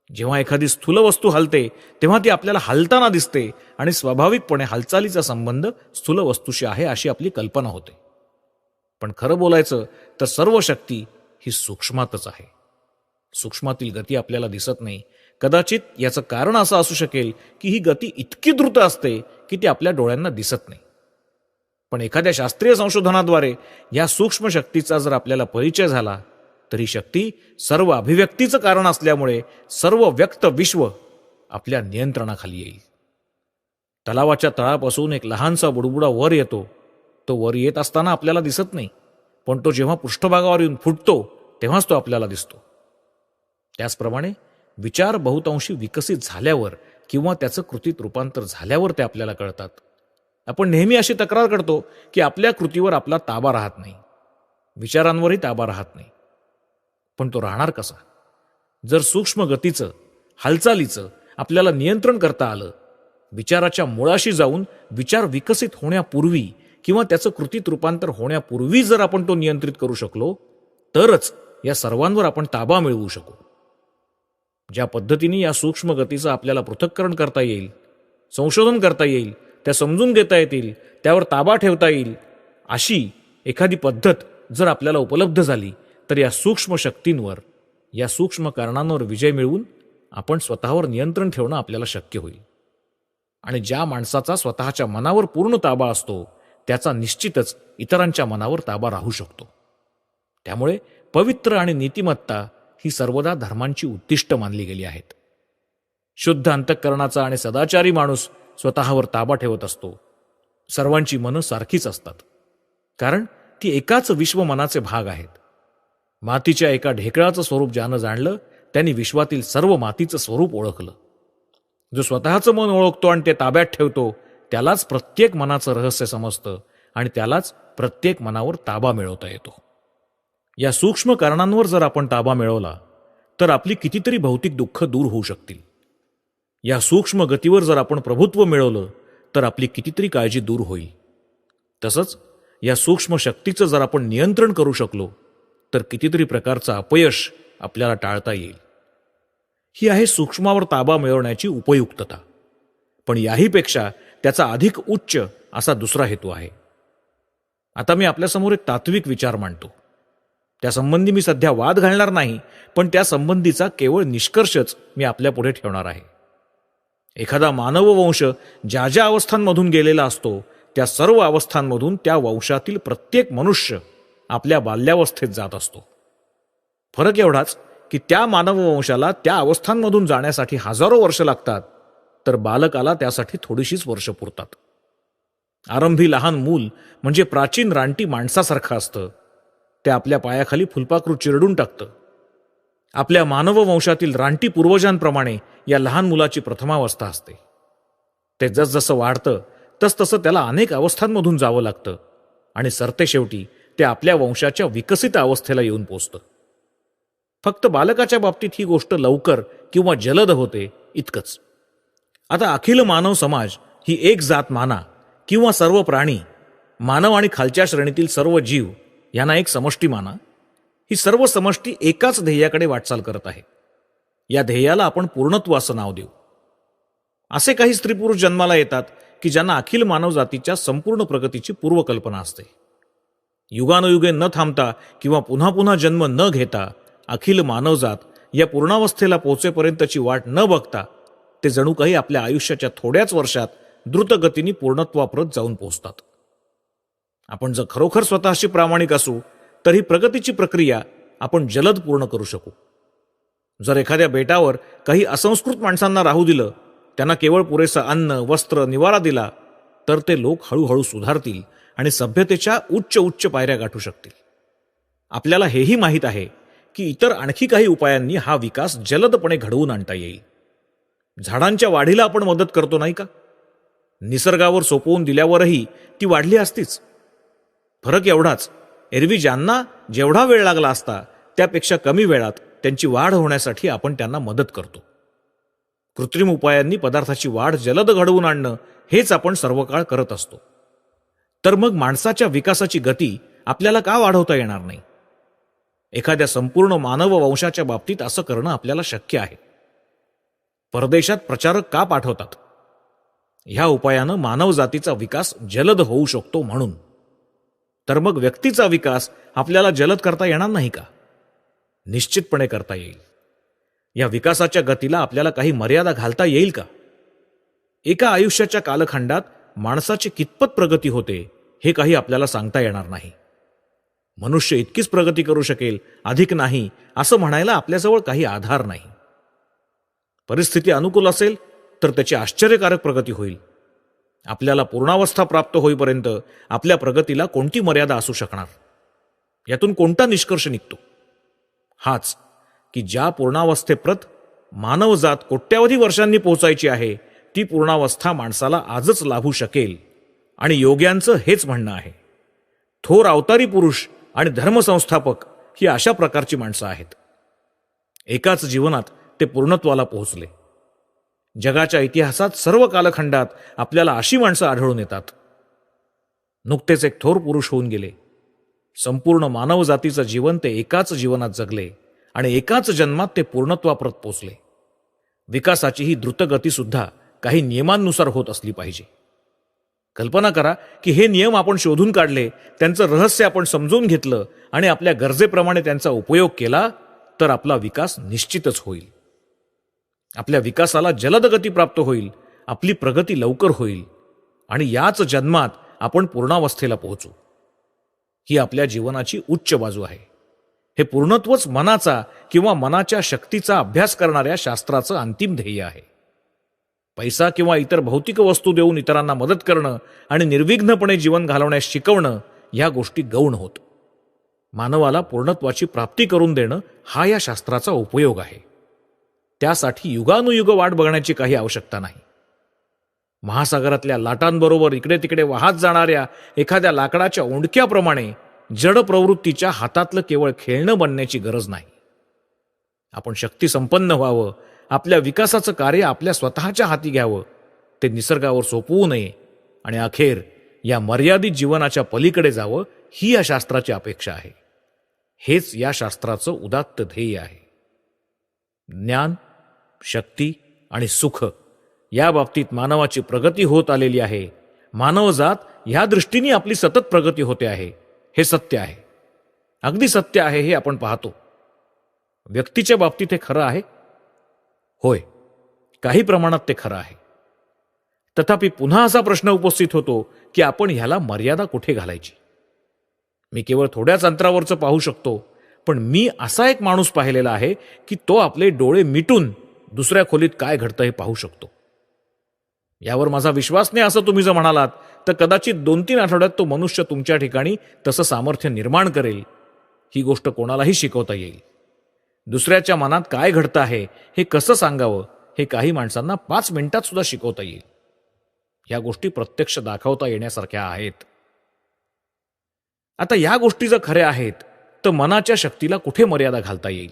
जेव्हा एखादी स्थूल वस्तू हलते तेव्हा ती आपल्याला हलताना दिसते आणि स्वाभाविकपणे हालचालीचा संबंध स्थूल वस्तूशी आहे अशी आपली कल्पना होते. पण खरं बोलायचं तर सर्व शक्ती ही सूक्ष्मातच आहे. सूक्ष्मातील गती आपल्याला दिसत नाही. कदाचित याचं कारण असं असू शकेल की ही गती इतकी द्रुत असते की ती आपल्या डोळ्यांना दिसत नाही. पण एखाद्या शास्त्रीय संशोधनाद्वारे या सूक्ष्म शक्तीचा जर आपल्याला परिचय झाला तर ही शक्ती सर्व अभिव्यक्तीचं कारण असल्यामुळे सर्व व्यक्त विश्व आपल्या नियंत्रणाखाली येईल. तलावाच्या तळापासून एक लहानसा बुडबुडा वर येतो. तो वर येत असताना आपल्याला दिसत नाही, पण तो जेव्हा पृष्ठभागावर येऊन फुटतो तेव्हाच तो आपल्याला दिसतो. त्याचप्रमाणे विचार बहुतांशी विकसित झाल्यावर किंवा त्याचं कृतीत रूपांतर झाल्यावर ते आपल्याला कळतात. आपण नेहमी अशी तक्रार करतो की आपल्या कृतीवर आपला ताबा राहत नाही, विचारांवरही ताबा राहत नाही. पण तो राहणार कसा? जर सूक्ष्म गतीचं, हालचालीचं आपल्याला नियंत्रण करता आलं, विचाराच्या मुळाशी जाऊन विचार विकसित होण्यापूर्वी किंवा त्याचं कृतीत रूपांतर होण्यापूर्वी जर आपण तो नियंत्रित करू शकलो तरच या सर्वांवर आपण ताबा मिळवू शकू. ज्या पद्धतीने या सूक्ष्म गतीचं आपल्याला पृथक्करण करता येईल, संशोधन करता येईल, त्या समजून घेता येतील, त्यावर ताबा ठेवता येईल, अशी एखादी पद्धत जर आपल्याला उपलब्ध झाली तर या सूक्ष्म शक्तींवर, या सूक्ष्म कारणांवर विजय मिळवून आपण स्वतःवर नियंत्रण ठेवणं आपल्याला शक्य होईल. आणि ज्या माणसाचा स्वतःच्या मनावर पूर्ण ताबा असतो त्याचा निश्चितच इतरांच्या मनावर ताबा राहू शकतो. त्यामुळे पवित्र आणि नीतिमत्ता ही सर्वदा धर्मांची उद्दिष्ट मानली गेली आहेत. शुद्ध अंतःकरणाचा आणि सदाचारी माणूस स्वतःवर ताबा ठेवत असतो. सर्वांची मनं सारखीच असतात, कारण ती एकाच विश्वमनाचे भाग आहेत. मातीच्या एका ढेकळाचं स्वरूप ज्यानं जाणलं त्यांनी विश्वातील सर्व मातीचं स्वरूप ओळखलं. जो स्वतःचं मन ओळखतो आणि ते ताब्यात ठेवतो त्यालाच प्रत्येक मनाचं रहस्य समजतं आणि त्यालाच प्रत्येक मनावर ताबा मिळवता येतो. या सूक्ष्म कारणांवर जर आपण ताबा मिळवला तर आपली कितीतरी भौतिक दुःख दूर होऊ शकतील. या सूक्ष्म गतीवर जर आपण प्रभुत्व मिळवलं तर आपली कितीतरी काळजी दूर होईल. तसंच या सूक्ष्म शक्तीचं जर आपण नियंत्रण करू शकलो तर कितीतरी प्रकारचं अपयश आपल्याला टाळता येईल. ही आहे सूक्ष्मावर ताबा मिळवण्याची उपयुक्तता. पण याहीपेक्षा त्याचा अधिक उच्च असा दुसरा हेतू आहे. आता मी आपल्यासमोर एक तात्विक विचार मांडतो. त्यासंबंधी मी सध्या वाद घालणार नाही, पण त्यासंबंधीचा केवळ निष्कर्षच मी आपल्यापुढे ठेवणार आहे. एखादा मानववंश ज्या ज्या अवस्थांमधून गेलेला असतो त्या सर्व अवस्थांमधून त्या वंशातील प्रत्येक मनुष्य आपल्या बाल्यावस्थेत जात असतो. फरक एवढाच की त्या मानववंशाला त्या अवस्थांमधून जाण्यासाठी हजारो वर्ष लागतात, तर बालकाला त्यासाठी थोडीशीच वर्ष पुरतात. आरंभी लहान मूल म्हणजे प्राचीन रानटी माणसासारखं असतं. ते आपल्या पायाखाली फुलपाखरू चिरडून टाकतं. आपल्या मानववंशातील रानटी पूर्वजांप्रमाणे या लहान मुलाची प्रथमावस्था असते. ते जसजसं वाढतं तसतसं त्याला अनेक अवस्थांमधून जावं लागतं आणि सरतेशेवटी ते आपल्या वंशाच्या विकसित अवस्थेला येऊन पोचतं. फक्त बालकाच्या बाबतीत ही गोष्ट लवकर किंवा जलद होते इतकंच. आता अखिल मानव समाज ही एक जात माना किंवा सर्व प्राणी, मानव आणि खालच्या श्रेणीतील सर्व जीव यांना एक समष्टी माना, ही सर्व समष्टी एकाच ध्येयाकडे वाटचाल करत आहे. या ध्येयाला आपण पूर्णत्व असं नाव देऊ. असे काही स्त्री पुरुष जन्माला येतात की ज्यांना अखिल मानव जातीच्या संपूर्ण प्रगतीची पूर्वकल्पना असते. युगानुयुगे न थांबता किंवा पुन्हा पुन्हा जन्म न घेता अखिल मानवजात या पूर्णावस्थेला पोहोचेपर्यंतची वाट न बघता ते जणू काही आपल्या आयुष्याच्या थोड्याच वर्षात द्रुतगतीने पूर्णत्वाप्रत जाऊन पोहोचतात. आपण जर खरोखर स्वतःशी प्रामाणिक असू तर ही प्रगतीची प्रक्रिया आपण जलद पूर्ण करू शकू. जर एखाद्या बेटावर काही असंस्कृत माणसांना राहू दिलं, त्यांना केवळ पुरेसं अन्न, वस्त्र, निवारा दिला, तर ते लोक हळूहळू सुधारतील आणि सभ्यतेच्या उच्च उच्च पायऱ्या गाठू शकतील. आपल्याला हेही माहीत आहे की इतर आणखी काही उपायांनी हा विकास जलदपणे घडवून आणता येईल. झाडांच्या वाढीला आपण मदत करतो नाही का? निसर्गावर सोपवून दिल्यावरही ती वाढली असतीच. फरक एवढाच, एरवी ज्यांना जेवढा वेळ लागला असता त्यापेक्षा कमी वेळात त्यांची वाढ होण्यासाठी आपण त्यांना मदत करतो. कृत्रिम उपायांनी पदार्थाची वाढ जलद घडवून आणणं हेच आपण सर्व काळ करत असतो. तर मग माणसाच्या विकासाची गती आपल्याला का वाढवता येणार नाही? एखाद्या संपूर्ण मानव वंशाच्या बाबतीत असं करणं आपल्याला शक्य आहे. परदेशात प्रचारक का पाठवतात? ह्या उपायानं मानव जातीचा विकास जलद होऊ शकतो म्हणून. तर मग व्यक्तीचा विकास आपल्याला जलद करता येणार नाही का? निश्चितपणे करता येईल. या विकासाच्या गतीला आपल्याला काही मर्यादा घालता येईल का? एका आयुष्याच्या कालखंडात माणसाची कितपत प्रगती होते हे काही आपल्याला सांगता येणार नाही. मनुष्य इतकीच प्रगती करू शकेल, अधिक नाही, असं म्हणायला आपल्याजवळ काही आधार नाही. परिस्थिती अनुकूल असेल तर त्याची आश्चर्यकारक प्रगती होईल. आपल्याला पूर्णावस्था प्राप्त होईपर्यंत आपल्या प्रगतीला कोणती मर्यादा असू शकणार? यातून कोणता निष्कर्ष निघतो? हाच की ज्या पूर्णावस्थेप्रत मानवजात कोट्यावधी वर्षांनी पोहोचायची आहे ती पूर्णावस्था माणसाला आजच लाभू शकेल. आणि योग्यांचं हेच म्हणणं आहे. थोर अवतारी पुरुष आणि धर्मसंस्थापक ही अशा प्रकारची माणसं आहेत. एकाच जीवनात ते पूर्णत्वाला पोहोचले. जगाच्या इतिहासात सर्व कालखंडात आपल्याला अशी माणसं आढळून येतात. नुकतेच एक थोर पुरुष होऊन गेले. संपूर्ण मानवजातीचं जीवन ते एकाच जीवनात जगले आणि एकाच जन्मात ते पूर्णत्वाप्रत पोचले. विकासाची ही द्रुतगती सुद्धा काही नियमांनुसार होत असली पाहिजे. कल्पना करा की हे नियम आपण शोधून काढले, त्यांचं रहस्य आपण समजून घेतलं आणि आपल्या गरजेप्रमाणे त्यांचा उपयोग केला तर आपला विकास निश्चितच होईल. आपल्या विकासाला जलद गती प्राप्त होईल, आपली प्रगती लवकर होईल आणि याच जन्मात आपण पूर्णावस्थेला पोहोचू. ही आपल्या जीवनाची उच्च बाजू आहे. हे पूर्णत्वच मनाचा किंवा मनाच्या शक्तीचा अभ्यास करणाऱ्या शास्त्राचं अंतिम ध्येय आहे. पैसा किंवा इतर भौतिक वस्तू देऊन इतरांना मदत करणं आणि निर्विघ्नपणे जीवन घालवण्यास शिकवणं ह्या गोष्टी गौण होत. मानवाला पूर्णत्वाची प्राप्ती करून देणं हा या शास्त्राचा उपयोग आहे. त्यासाठी युगानुयुग वाट बघण्याची काही आवश्यकता नाही. महासागरातल्या लाटांबरोबर इकडे तिकडे वाहत जाणाऱ्या एखाद्या लाकडाच्या ओंडक्याप्रमाणे जड प्रवृत्तीच्या हातातलं केवळ खेळणं बनण्याची गरज नाही. आपण शक्ती संपन्न व्हावं, आपल्या विकासाचं कार्य आपल्या स्वतःच्या हाती घ्यावं, ते निसर्गावर सोपवू नये आणि अखेर या मर्यादित जीवनाच्या पलीकडे जावं, ही या शास्त्राची अपेक्षा आहे. हेच या शास्त्राचं उदात्त ध्येय आहे. ज्ञान, शक्ती आणि सुख या बाबतीत मानवाची प्रगती होत आलेली आहे. मानवजात ह्या दृष्टीने आपली सतत प्रगती होते आहे. हे सत्य आहे, अगदी सत्य आहे. हे आपण पाहतो. व्यक्तीच्या बाबतीत हे खरं आहे. होय, काही प्रमाणात ते खरं आहे. तथापि पुन्हा असा प्रश्न उपस्थित होतो की आपण ह्याला मर्यादा कुठे घालायची. मी केवळ थोड्याच अंतरावरचं पाहू शकतो, पण मी असा एक माणूस पाहिलेला आहे की तो आपले डोळे मिटून दुसऱ्या खोलीत काय घडतं हे पाहू शकतो. यावर माझा विश्वास नाही असं तुम्ही जर म्हणालात तर कदाचित 2-3 आठवड्यात तो मनुष्य तुमच्या ठिकाणी तसं सामर्थ्य निर्माण करेल. ही गोष्ट कोणालाही शिकवता येईल. दुसऱ्याच्या मनात काय घडतं आहे हे कसं सांगावं हे काही माणसांना 5 मिनिटात सुद्धा शिकवता येईल. ह्या गोष्टी प्रत्यक्ष दाखवता येण्यासारख्या आहेत. आता या गोष्टी जर खऱ्या आहेत तर मनाच्या शक्तीला कुठे मर्यादा घालता येईल.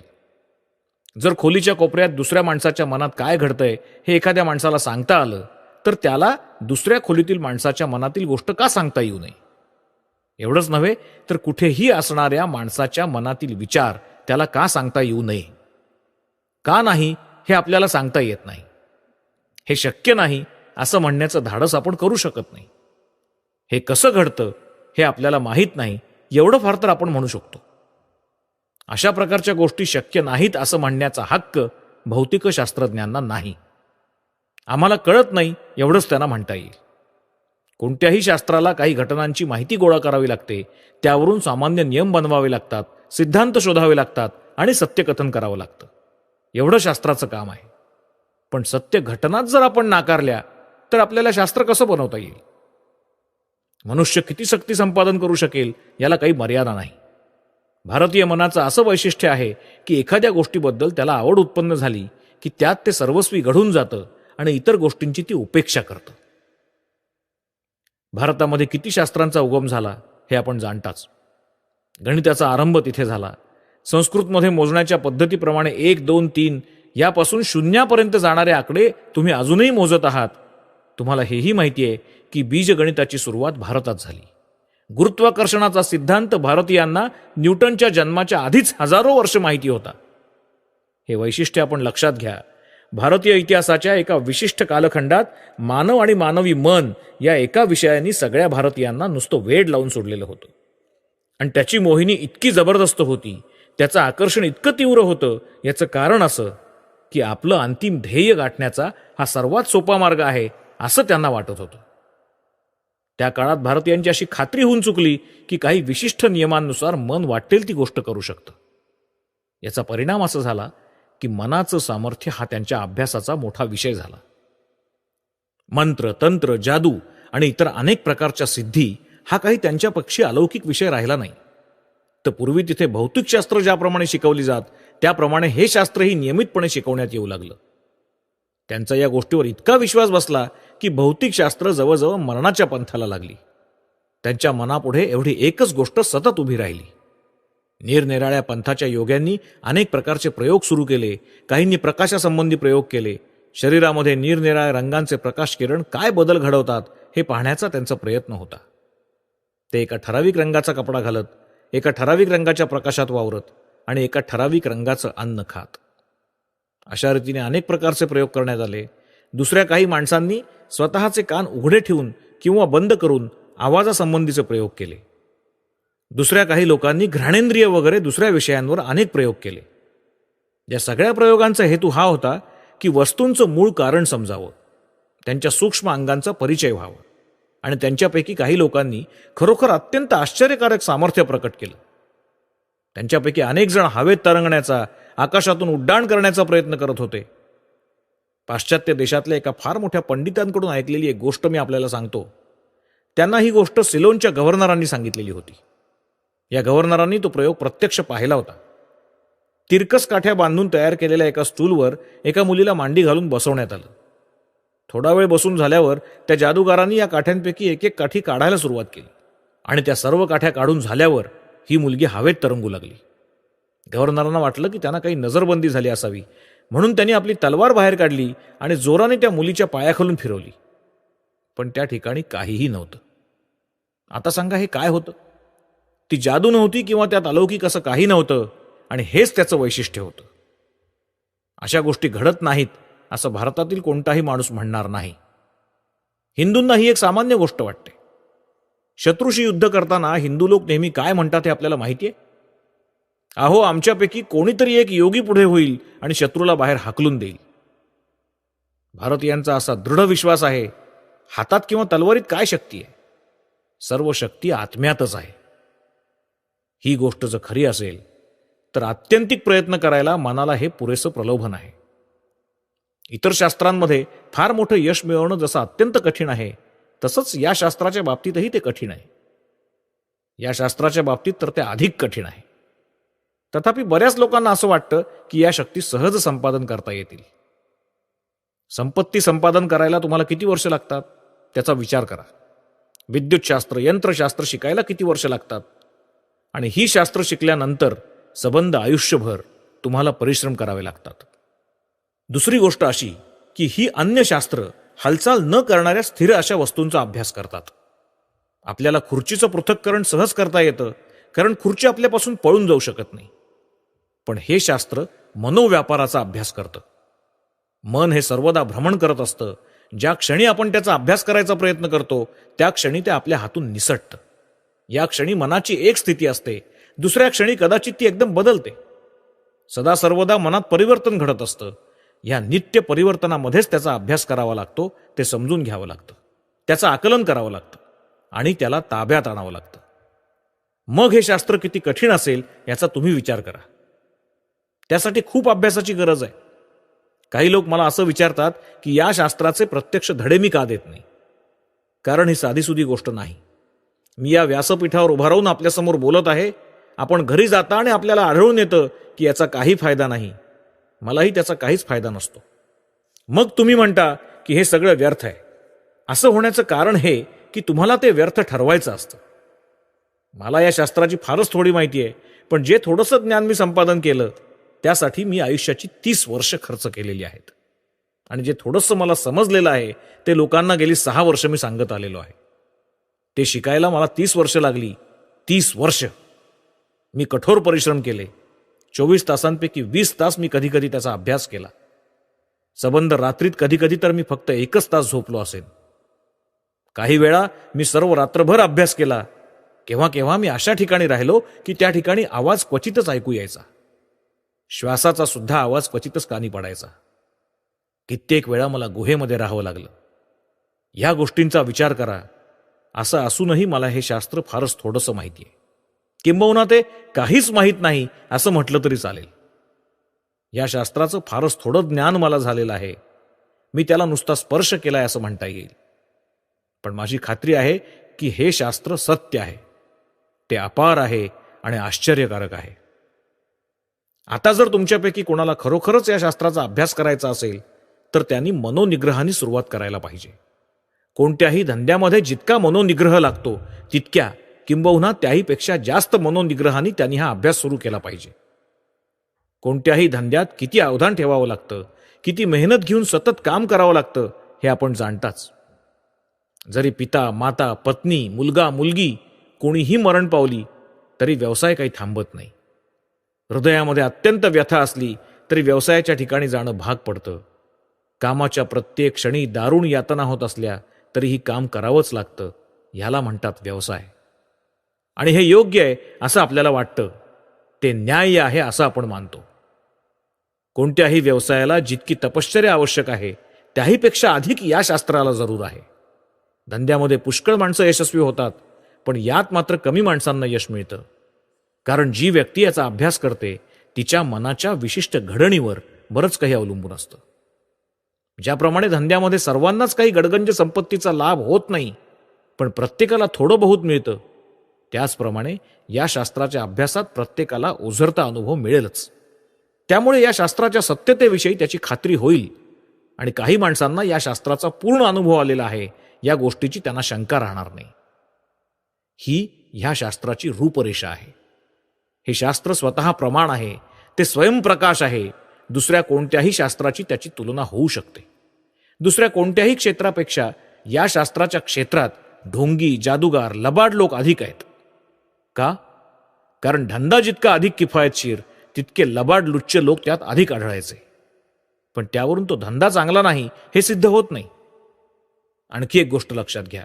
जर खोलीच्या कोपऱ्यात दुसऱ्या माणसाच्या मनात काय घडतंय हे एखाद्या माणसाला सांगता आलं तर त्याला दुसऱ्या खोलीतील माणसाच्या मनातील गोष्ट का सांगता येऊ नये. एवढंच नव्हे तर कुठेही असणाऱ्या माणसाच्या मनातील विचार त्याला का सांगता येऊ नये. का नाही हे आपल्याला सांगता येत नाही. हे शक्य नाही असं म्हणण्याचं धाडस आपण करू शकत नाही. हे कसं घडतं हे आपल्याला माहीत नाही एवढं फार तर आपण म्हणू शकतो. अशा प्रकारच्या गोष्टी शक्य नाहीत असं म्हणण्याचा हक्क भौतिक शास्त्रज्ञांना नाही. आम्हाला कळत नाही एवढंच त्यांना म्हणता येईल. कोणत्याही शास्त्राला काही घटनांची माहिती गोळा करावी लागते, त्यावरून सामान्य नियम बनवावे लागतात, सिद्धांत शोधावे लागतात आणि सत्यकथन करावं लागतं. एवढं शास्त्राचं काम आहे. पण सत्य घटनाच जर आपण नाकारल्या तर आपल्याला शास्त्र कसं बनवता येईल. मनुष्य किती शक्ती संपादन करू शकेल याला काही मर्यादा नाही. भारतीय मनाचं असं वैशिष्ट्य आहे की एखाद्या गोष्टीबद्दल त्याला आवड उत्पन्न झाली की त्यात ते सर्वस्वी घडून जातं आणि इतर गोष्टींची ती उपेक्षा करतं. भारतामध्ये किती शास्त्रांचा उगम झाला हे आपण जाणताच. गणिताचा आरंभ तिथे झाला. संस्कृतमध्ये मोजण्याच्या पद्धतीप्रमाणे 1, 2, 3 यापासून शून्यापर्यंत जाणारे आकडे तुम्ही अजूनही मोजत आहात. तुम्हाला हेही माहिती आहे की बीजगणिताची सुरुवात भारतात झाली. गुरुत्वाकर्षणाचा सिद्धांत भारतीयांना न्यूटनच्या जन्माच्या आधीच हजारो वर्ष माहिती होता. हे वैशिष्ट्य आपण लक्षात घ्या. भारतीय इतिहासाच्या एका विशिष्ट कालखंडात मानव आणि मानवी मन या एका विषयाने सगळ्या भारतीयांना नुसतं वेड लावून सोडलेलं होतं. आणि त्याची मोहिनी इतकी जबरदस्त होती, त्याचं आकर्षण इतकं तीव्र होतं, याचं कारण असं की आपलं अंतिम ध्येय गाठण्याचा हा सर्वात सोपा मार्ग आहे असं त्यांना वाटत होतं. त्या काळात भारतीयांची अशी खात्री होऊन चुकली की काही विशिष्ट नियमांनुसार मन वाटेल ती गोष्ट करू शकतं. याचा परिणाम असा झाला की मनाचं सामर्थ्य हा त्यांच्या अभ्यासाचा मोठा विषय झाला. मंत्र, तंत्र, जादू आणि इतर अनेक प्रकारच्या सिद्धी हा काही त्यांच्या पक्षी अलौकिक विषय राहिला नाही. तर पूर्वी तिथे भौतिकशास्त्र ज्याप्रमाणे शिकवली जात त्याप्रमाणे हे शास्त्रही नियमितपणे शिकवण्यात येऊ लागलं. त्यांचा या गोष्टीवर इतका विश्वास बसला की भौतिकशास्त्र जवळजवळ मरणाच्या पंथाला लागली. त्यांच्या मनापुढे एवढी एकच गोष्ट सतत उभी राहिली. निरनिराळ्या पंथाच्या योग्यांनी अनेक प्रकारचे प्रयोग सुरू केले. काहींनी प्रकाशासंबंधी प्रयोग केले. शरीरामध्ये निरनिराळ्या रंगांचे प्रकाश किरण काय बदल घडवतात हे पाहण्याचा त्यांचा प्रयत्न होता. ते एका ठराविक रंगाचा कपडा घालत, एका ठराविक रंगाच्या प्रकाशात वावरत आणि एका ठराविक रंगाचं अन्न खात. अशा रीतीने अनेक प्रकारचे प्रयोग करण्यात आले. दुसऱ्या काही माणसांनी स्वतःचे कान उघडे ठेवून किंवा बंद करून आवाजासंबंधीचे प्रयोग केले. दुसऱ्या काही लोकांनी घ्राणेंद्रिय वगैरे दुसऱ्या विषयांवर अनेक प्रयोग केले. या सगळ्या प्रयोगांचा हेतू हा होता की वस्तूंचं मूळ कारण समजावं, त्यांच्या सूक्ष्म अंगांचा परिचय व्हावा आणि त्यांच्यापैकी काही लोकांनी खरोखर अत्यंत आश्चर्यकारक सामर्थ्य प्रकट केलं. त्यांच्यापैकी अनेक जण हवेत तरंगण्याचा, आकाशातून उड्डाण करण्याचा प्रयत्न करत होते. पाश्चात्य देशातल्या एका फार मोठ्या पंडितांकडून ऐकलेली एक गोष्ट मी आपल्याला सांगतो. त्यांना ही गोष्ट सिलोनच्या गव्हर्नरांनी सांगितलेली होती. या गव्हर्नरांनी तो प्रयोग प्रत्यक्ष पाहिला होता. तिरकस काठ्या बांधून तयार केलेल्या एका स्टूलवर एका मुलीला मांडी घालून बसवण्यात आलं. थोडा वेळ बसून झाल्यावर त्या जादूगारांनी या काठ्यांपैकी एक एक काठी काढायला सुरुवात केली आणि त्या सर्व काठ्या काढून झाल्यावर ही मुलगी हवेत तरंगू लागली. गव्हर्नरांना वाटलं की त्यांना काही नजरबंदी झाली असावी, म्हणून त्यांनी आपली तलवार बाहेर काढली आणि जोराने त्या मुलीच्या पायाखालून फिरवली. पण त्या ठिकाणी काहीही नव्हतं. आता सांगा हे काय होतं? ती जादू नव्हती किंवा त्यात अलौकिक असं काही नव्हतं, आणि हेच त्याचं वैशिष्ट्य होतं. अशा गोष्टी घडत नाहीत असं भारतातील कोणताही माणूस म्हणणार नाही. हिंदूंना ही एक सामान्य गोष्ट वाटते. शत्रूशी युद्ध करताना हिंदू लोक नेहमी काय म्हणतात हे आपल्याला माहितीये? अहो, आमच्यापैकी कोणीतरी एक योगी पुढे होईल आणि शत्रूला बाहेर हाकलून देईल. भारतीयांचा असा दृढ विश्वास आहे, हातात किंवा तलवारीत काय शक्ती आहे? सर्व शक्ती आत्म्यातच आहे. ही गोष्ट जर खरी असेल तर आत्यंतिक प्रयत्न करायला मनाला हे पुरेसं प्रलोभन आहे. इतर शास्त्रांमध्ये फार मोठं यश मिळवणं जसं अत्यंत कठीण आहे, तसंच या शास्त्राच्या बाबतीतही ते कठीण आहे. या शास्त्राच्या बाबतीत तर ते अधिक कठीण आहे. तथापि बऱ्याच लोकांना असं वाटतं की या शक्ती सहज संपादन करता येतील. संपत्ती संपादन करायला तुम्हाला किती वर्ष लागतात त्याचा विचार करा. विद्युतशास्त्र, यंत्रशास्त्र शिकायला किती वर्ष लागतात? आणि ही शास्त्र शिकल्यानंतर सबंध आयुष्यभर तुम्हाला परिश्रम करावे लागतात. दुसरी गोष्ट अशी की ही अन्य शास्त्र हालचाल न करणाऱ्या स्थिर अशा वस्तूंचा अभ्यास करतात. आपल्याला खुर्चीचं पृथक्करण सहज करता येतं, कारण खुर्ची आपल्यापासून पळून जाऊ शकत नाही. पण हे शास्त्र मनोव्यापाराचा अभ्यास करतं. मन हे सर्वदा भ्रमण करत असतं. ज्या क्षणी आपण त्याचा अभ्यास करायचा प्रयत्न करतो त्या क्षणी ते आपल्या हातून निसटतं. या क्षणी मनाची एक स्थिती असते, दुसऱ्या क्षणी कदाचित ती एकदम बदलते. सदा सर्वदा मनात परिवर्तन घडत असतं. या नित्य परिवर्तनामध्येच त्याचा अभ्यास करावा लागतो. ते समजून घ्यावं लागतं, त्याचं आकलन करावं लागतं आणि त्याला ताब्यात आणावं लागतं. मग हे शास्त्र किती कठीण असेल याचा तुम्ही विचार करा. त्यासाठी खूप अभ्यासाची गरज आहे. काही लोक मला असं विचारतात की या शास्त्राचे प्रत्यक्ष धडे मी का देत नाही? कारण ही साधीसुधी गोष्ट नाही. मी या व्यासपीठावर उभा राहून आपल्यासमोर बोलत आहे. आपण घरी जाता आणि आपल्याला आढळून येतं की याचा काही फायदा नाही. मलाही त्याचा काहीच फायदा नसतो. मग तुम्ही म्हणता की हे सगळं व्यर्थ आहे. असं होण्याचं कारण हे की तुम्हाला ते व्यर्थ ठरवायचं असतं. मला या शास्त्राची फारच थोडी माहिती आहे, पण जे थोडंसं ज्ञान मी संपादन केलं त्यासाठी मी आयुष्याची 30 वर्ष खर्च केलेली आहेत. आणि जे थोडंसं मला समजलेलं आहे ते लोकांना गेली 6 वर्ष मी सांगत आलेलो आहे. ते शिकायला मला 30 वर्ष लागली. 30 वर्ष मी कठोर परिश्रम केले. 24 तासांपैकी 20 तास मी कधी कधी त्याचा अभ्यास केला. सबंध रात्रीत कधी कधी तर मी फक्त 1 तास झोपलो असेन. काही वेळा मी सर्व रात्रभर अभ्यास केला. केव्हा केव्हा मी अशा ठिकाणी राहिलो की त्या ठिकाणी आवाज क्वचितच ऐकू यायचा. श्वासाचा सुद्धा आवाज क्वचितच कानी पडायचा. कित्येक वेळा मला गुहेमध्ये राहावं लागलं. या गोष्टींचा विचार करा. असं असूनही मला हे शास्त्र फारच थोडंसं माहिती आहे. किंबहुना ते काहीच माहीत नाही असं म्हटलं तरी चालेल. या शास्त्राचं फारच थोडं ज्ञान मला झालेलं आहे. मी त्याला नुसता स्पर्श केलाय असं म्हणता येईल. पण माझी खात्री आहे की हे शास्त्र सत्य आहे. ते अपार आहे आणि आश्चर्यकारक आहे. आता जर तुमच्यापैकी कोणाला खरोखरच या शास्त्राचा अभ्यास करायचा असेल तर त्यांनी मनोनिग्रहाने सुरुवात करायला पाहिजे. कोणत्याही धंद्यामध्ये जितका मनोनिग्रह लागतो तितक्या किंबहुना त्याहीपेक्षा जास्त मनोनिग्रहाने त्यांनी हा अभ्यास सुरू केला पाहिजे. कोणत्याही धंद्यात किती अवधान ठेवावं लागतं, किती मेहनत घेऊन सतत काम करावं लागतं हे आपण जाणताच. जरी पिता, माता, पत्नी, मुलगा, मुलगी कोणीही मरण पावली तरी व्यवसाय काही थांबत नाही. हृदयामध्ये अत्यंत व्यथा असली तरी व्यवसायाच्या ठिकाणी जाणं भाग पडतं. कामाच्या प्रत्येक क्षणी दारुण यातना होत असल्या तरीही काम करावंच लागतं. ह्याला म्हणतात व्यवसाय. आणि हे योग्य आहे असं आपल्याला वाटतं. ते न्याय्य आहे असं आपण मानतो. कोणत्याही व्यवसायाला जितकी तपश्चर्या आवश्यक आहे त्याहीपेक्षा अधिक या शास्त्राला जरूर आहे. धंद्यामध्ये पुष्कळ माणसं यशस्वी होतात, पण यात मात्र कमी माणसांना यश मिळतं. कारण जी व्यक्ती याचा अभ्यास करते तिच्या मनाच्या विशिष्ट घडणीवर बरंच काही अवलंबून असतं. ज्याप्रमाणे धंद्यामध्ये सर्वांनाच काही गडगंज संपत्तीचा लाभ होत नाही, पण प्रत्येकाला थोडं बहुत मिळतं, त्याचप्रमाणे या शास्त्राच्या अभ्यासात प्रत्येकाला ओझरता अनुभव मिळेलच. त्यामुळे या शास्त्राच्या सत्यतेविषयी त्याची खात्री होईल आणि काही माणसांना या शास्त्राचा पूर्ण अनुभव आलेला आहे या गोष्टीची त्यांना शंका राहणार नाही. ही ह्या शास्त्राची रूपरेषा आहे. हे शास्त्र स्वतः प्रमाण आहे, ते स्वयंप्रकाश आहे. दुसऱ्या कोणत्याही शास्त्राची त्याची तुलना होऊ शकते. दुसऱ्या कोणत्याही क्षेत्रापेक्षा या शास्त्राच्या क्षेत्रात ढोंगी, जादूगार, लबाड लोक अधिक आहेत. का? कारण धंदा जितका अधिक किफायतशीर तितके लबाड लुच्चे लोक त्यात अधिक आढळायचे. पण त्यावरून तो धंदा चांगला नाही हे सिद्ध होत नाही. आणखी एक गोष्ट लक्षात घ्या.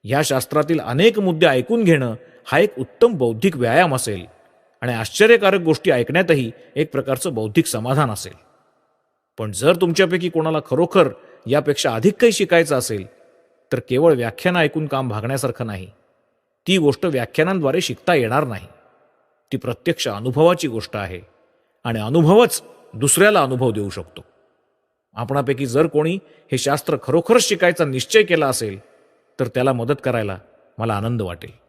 या शास्त्रातील अनेक मुद्दे ऐकून घेणं हा एक उत्तम बौद्धिक व्यायाम असेल आणि आश्चर्यकारक गोष्टी ऐकण्यातही एक प्रकारचं बौद्धिक समाधान असेल. पण जर तुमच्यापैकी कोणाला खरोखर यापेक्षा अधिक काही शिकायचं असेल तर केवळ व्याख्यानं ऐकून काम भागण्यासारखं नाही. ती गोष्ट व्याख्यानांद्वारे शिकता येणार नाही. ती प्रत्यक्ष अनुभवाची गोष्ट आहे आणि अनुभवच दुसऱ्याला अनुभव देऊ शकतो. आपणापैकी जर कोणी हे शास्त्र खरोखरच शिकायचा निश्चय केला असेल तर त्याला मदत करायला मला आनंद वाटेल.